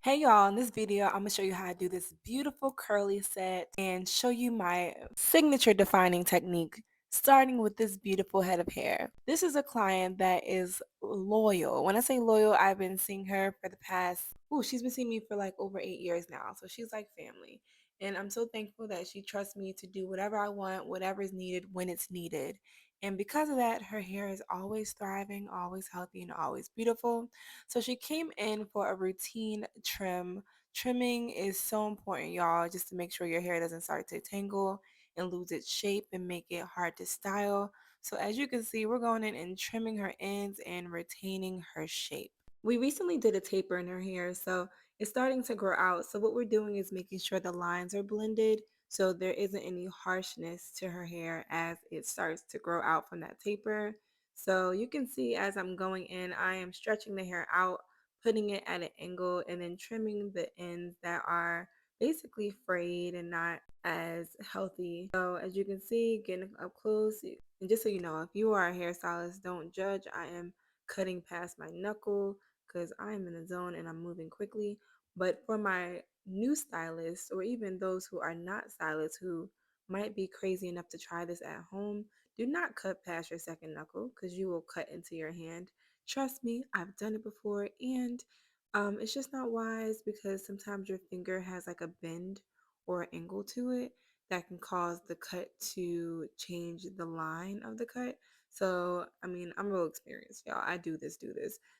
Hey y'all, in this video, I'm gonna show you how to do this beautiful curly set and show you my signature defining technique, starting with this beautiful head of hair. This is a client that is loyal. When I say loyal, I've been seeing her for the past, she's been seeing me for like over 8 years now. So she's like family. And I'm so thankful that she trusts me to do whatever I want, whatever is needed when it's needed. And because of that, her hair is always thriving, always healthy, and always beautiful. So she came in for a routine trim. Trimming is so important, y'all, just to make sure your hair doesn't start to tangle and lose its shape and make it hard to style. So as you can see, we're going in and trimming her ends and retaining her shape. We recently did a taper in her hair, so it's starting to grow out. So what we're doing is making sure the lines are blended so there isn't any harshness to her hair as it starts to grow out from that taper. So you can see as I'm going in, I am stretching the hair out, putting it at an angle, and then trimming the ends that are basically frayed and not as healthy. So as you can see, getting up close, and just so you know, if you are a hairstylist, don't judge. I am cutting past my knuckle because I am in the zone and I'm moving quickly. But for my new stylists, or even those who are not stylists who might be crazy enough to try this at home, do not cut past your second knuckle because you will cut into your hand. Trust me, I've done it before, and it's just not wise because sometimes your finger has like a bend or angle to it that can cause the cut to change the line of the cut. So, I mean, I'm real experienced, y'all. I do this.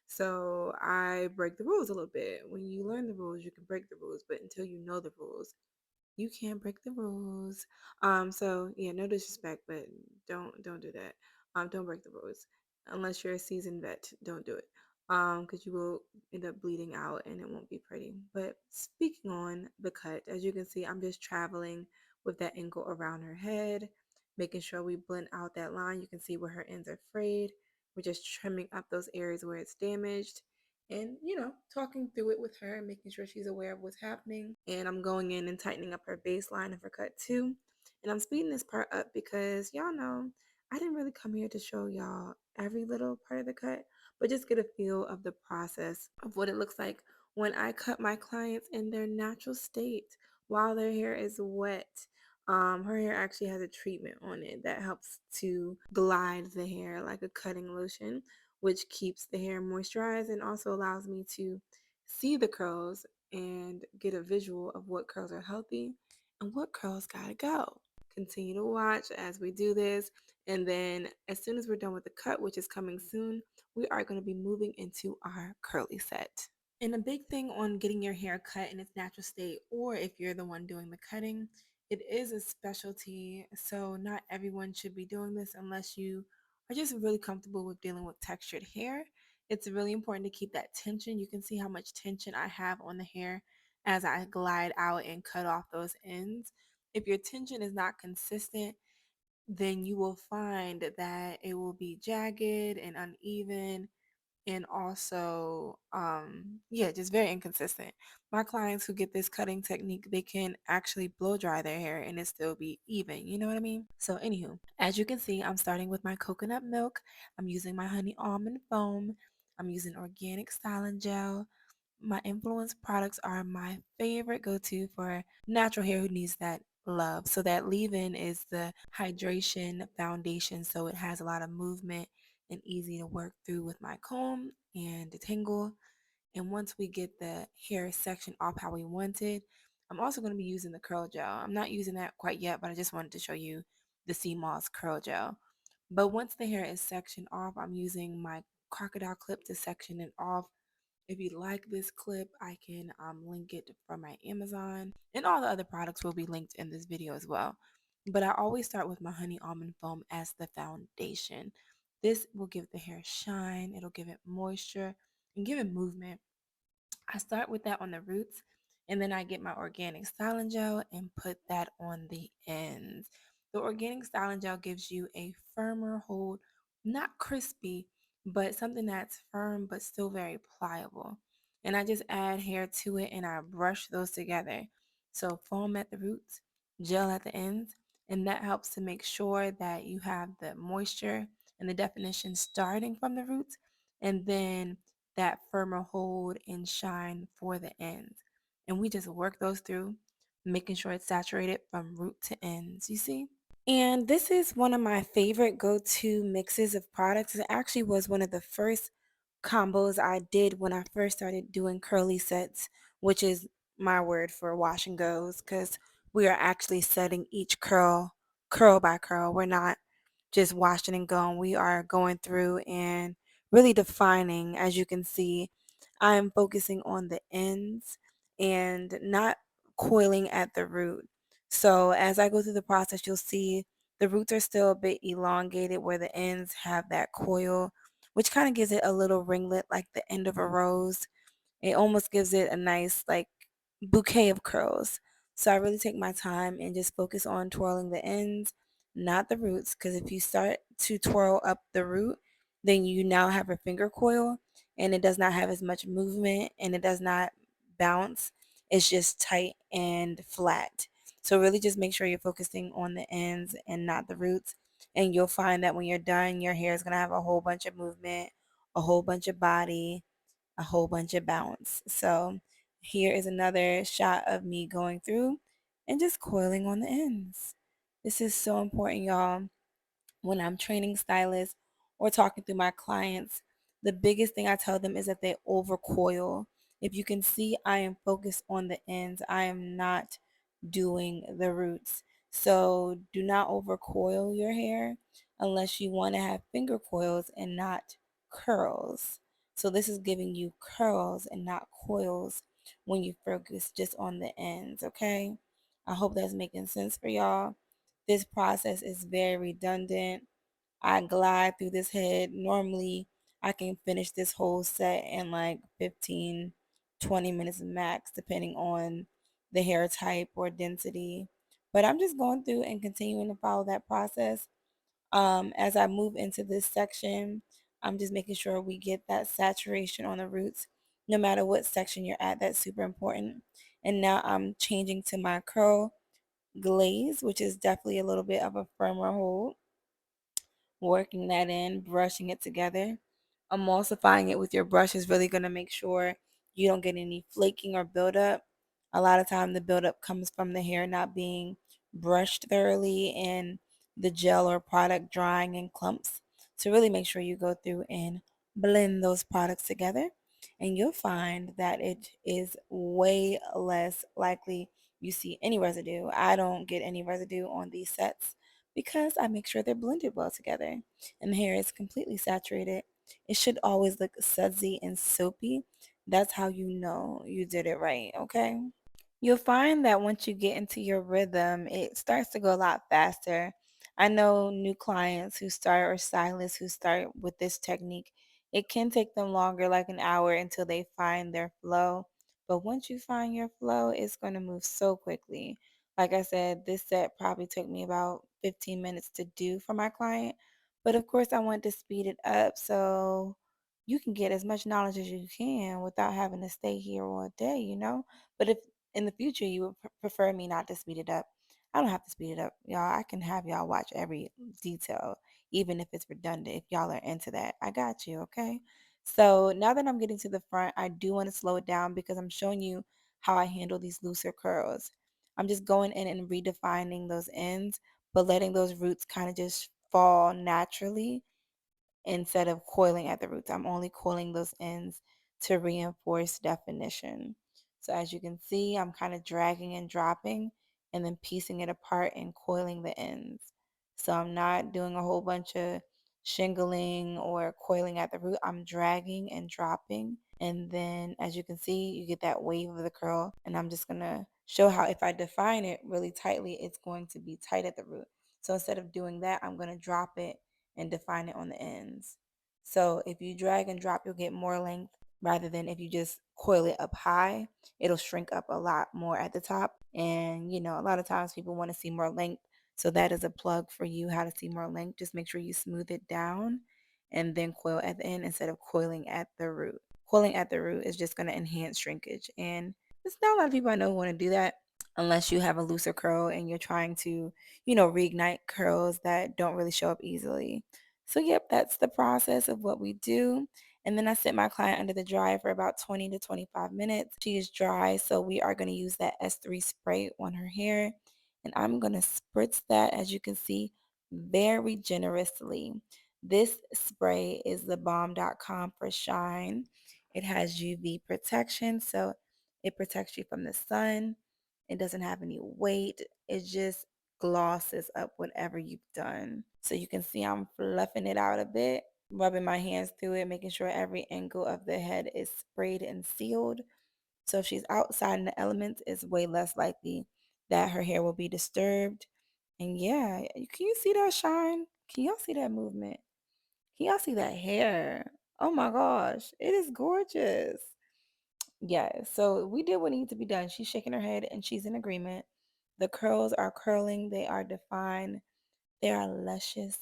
So, I break the rules a little bit. When you learn the rules, you can break the rules, but until you know the rules, you can't break the rules. So yeah, no disrespect, but don't do that. Don't break the rules unless you're a seasoned vet. Don't do it. Because you will end up bleeding out and it won't be pretty. But speaking on the cut, as you can see, I'm just traveling with that angle around her head, making sure we blend out that line. You can see where her ends are frayed. We're just trimming up those areas where it's damaged and talking through it with her and making sure she's aware of what's happening. And I'm going in and tightening up her baseline of her cut too. And I'm speeding this part up because y'all know I didn't really come here to show y'all every little part of the cut, but just get a feel of the process of what it looks like when I cut my clients in their natural state while their hair is wet. Her hair actually has a treatment on it that helps to glide the hair like a cutting lotion, which keeps the hair moisturized and also allows me to see the curls and get a visual of what curls are healthy and what curls gotta go. Continue to watch as we do this. And then as soon as we're done with the cut, which is coming soon, we are going to be moving into our curly set. And a big thing on getting your hair cut in its natural state, or if you're the one doing the cutting, it is a specialty. So not everyone should be doing this unless you are just really comfortable with dealing with textured hair. It's really important to keep that tension. You can see how much tension I have on the hair as I glide out and cut off those ends. If your tension is not consistent, then you will find that it will be jagged and uneven and also yeah, just very inconsistent. My clients who get this cutting technique, they can actually blow dry their hair and it still be even, you know what I mean? So anywho, as you can see, I'm starting with my coconut milk. I'm using my honey almond foam. I'm using organic styling gel. My influence products are my favorite go-to for natural hair who needs that love. So that leave-in is the hydration foundation, so it has a lot of movement and easy to work through with my comb and detangle. And once we get the hair section off how we want it, I'm also going to be using the curl gel. I'm not using that quite yet, but I just wanted to show you the sea moss curl gel. But once the hair is sectioned off, I'm using my crocodile clip to section it off. If you like this clip, I can link it from my Amazon, and all the other products will be linked in this video as well. But I always start with my honey almond foam as the foundation. This will give the hair shine, it'll give it moisture, and give it movement. I start with that on the roots, and then I get my organic styling gel and put that on the ends. The organic styling gel gives you a firmer hold, not crispy, but something that's firm but still very pliable. And I just add hair to it and I brush those together. So foam at the roots, gel at the ends, and that helps to make sure that you have the moisture and the definition starting from the roots, and then that firmer hold and shine for the ends. And we just work those through, making sure it's saturated from root to ends, you see? And this is one of my favorite go-to mixes of products. It actually was one of the first combos I did when I first started doing curly sets, which is my word for wash and goes, because we are actually setting each curl by curl. We're not just washing and going. We are going through and really defining. As you can see, I am focusing on the ends and not coiling at the root. So as I go through the process, you'll see the roots are still a bit elongated where the ends have that coil, which kind of gives it a little ringlet like the end of a rose. It almost gives it a nice like bouquet of curls. So I really take my time and just focus on twirling the ends, not the roots, because if you start to twirl up the root, then you now have a finger coil and it does not have as much movement and it does not bounce. It's just tight and flat. So really just make sure you're focusing on the ends and not the roots. And you'll find that when you're done, your hair is going to have a whole bunch of movement, a whole bunch of body, a whole bunch of bounce. So here is another shot of me going through and just coiling on the ends. This is so important, y'all. When I'm training stylists or talking through my clients, the biggest thing I tell them is that they overcoil. If you can see, I am focused on the ends. I am not doing the roots. So do not overcoil your hair unless you want to have finger coils and not curls. So this is giving you curls and not coils when you focus just on the ends, okay? I hope that's making sense for y'all. This process is very redundant. I glide through this head. Normally, I can finish this whole set in like 15, 20 minutes max, depending on the hair type or density. But I'm just going through and continuing to follow that process. As I move into this section, I'm just making sure we get that saturation on the roots, no matter what section you're at. That's super important. And now I'm changing to my curl glaze, which is definitely a little bit of a firmer hold, working that in, brushing it together. Emulsifying it with your brush is really going to make sure you don't get any flaking or buildup. A lot of time the buildup comes from the hair not being brushed thoroughly and the gel or product drying in clumps. So really make sure you go through and blend those products together and you'll find that it is way less likely you see any residue. I don't get any residue on these sets because I make sure they're blended well together and the hair is completely saturated. It should always look sudsy and soapy. That's how you know you did it right, okay? You'll find that once you get into your rhythm, it starts to go a lot faster. I know new clients who start or stylists who start with this technique. It can take them longer, like an hour, until they find their flow. But once you find your flow, it's going to move so quickly. Like I said, this set probably took me about 15 minutes to do for my client. But of course, I want to speed it up so you can get as much knowledge as you can without having to stay here all day, you know? But if in the future you would prefer me not to speed it up, I don't have to speed it up, y'all. I can have y'all watch every detail, even if it's redundant. If y'all are into that, I got you, okay? So now that I'm getting to the front, I do want to slow it down because I'm showing you how I handle these looser curls. I'm just going in and redefining those ends, but letting those roots kind of just fall naturally instead of coiling at the roots. I'm only coiling those ends to reinforce definition. So as you can see, I'm kind of dragging and dropping and then piecing it apart and coiling the ends. So I'm not doing a whole bunch of shingling or coiling at the root. I'm dragging and dropping. And then as you can see, you get that wave of the curl. And I'm just going to show how if I define it really tightly, it's going to be tight at the root. So instead of doing that, I'm going to drop it and define it on the ends. So if you drag and drop, you'll get more length rather than if you just coil it up high, it'll shrink up a lot more at the top. And a lot of times people want to see more length. So that is a plug for you how to see more length. Just make sure you smooth it down and then coil at the end instead of coiling at the root. Coiling at the root is just going to enhance shrinkage. And there's not a lot of people I know who want to do that unless you have a looser curl and you're trying to, reignite curls that don't really show up easily. So, yep, that's the process of what we do. And then I sit my client under the dryer for about 20 to 25 minutes. She is dry, so we are going to use that S3 spray on her hair. And I'm going to spritz that, as you can see, very generously. This spray is the bomb.com for shine. It has UV protection, so it protects you from the sun. It doesn't have any weight. It just glosses up whatever you've done. So you can see I'm fluffing it out a bit, rubbing my hands through it, making sure every angle of the head is sprayed and sealed. So if she's outside in the elements, it's way less likely that her hair will be disturbed. And yeah, can you see that shine? Can y'all see that movement? Can y'all see that hair? Oh my gosh, it is gorgeous. Yeah, so we did what needs to be done. She's shaking her head and she's in agreement. The curls are curling, they are defined, they are luscious.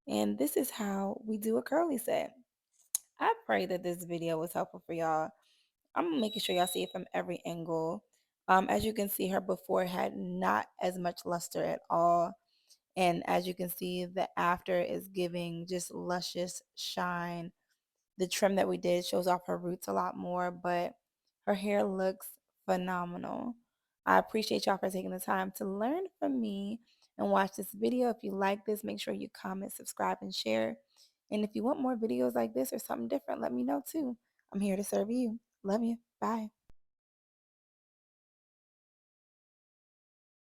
And this is how we do a curly set. I pray that this video was helpful for y'all. I'm making sure y'all see it from every angle. As you can see, her before had not as much luster at all. And as you can see, the after is giving just luscious shine. The trim that we did shows off her roots a lot more, but her hair looks phenomenal. I appreciate y'all for taking the time to learn from me and watch this video. If you like this, make sure you comment, subscribe, and share. And if you want more videos like this or something different, let me know too. I'm here to serve you. Love you. Bye.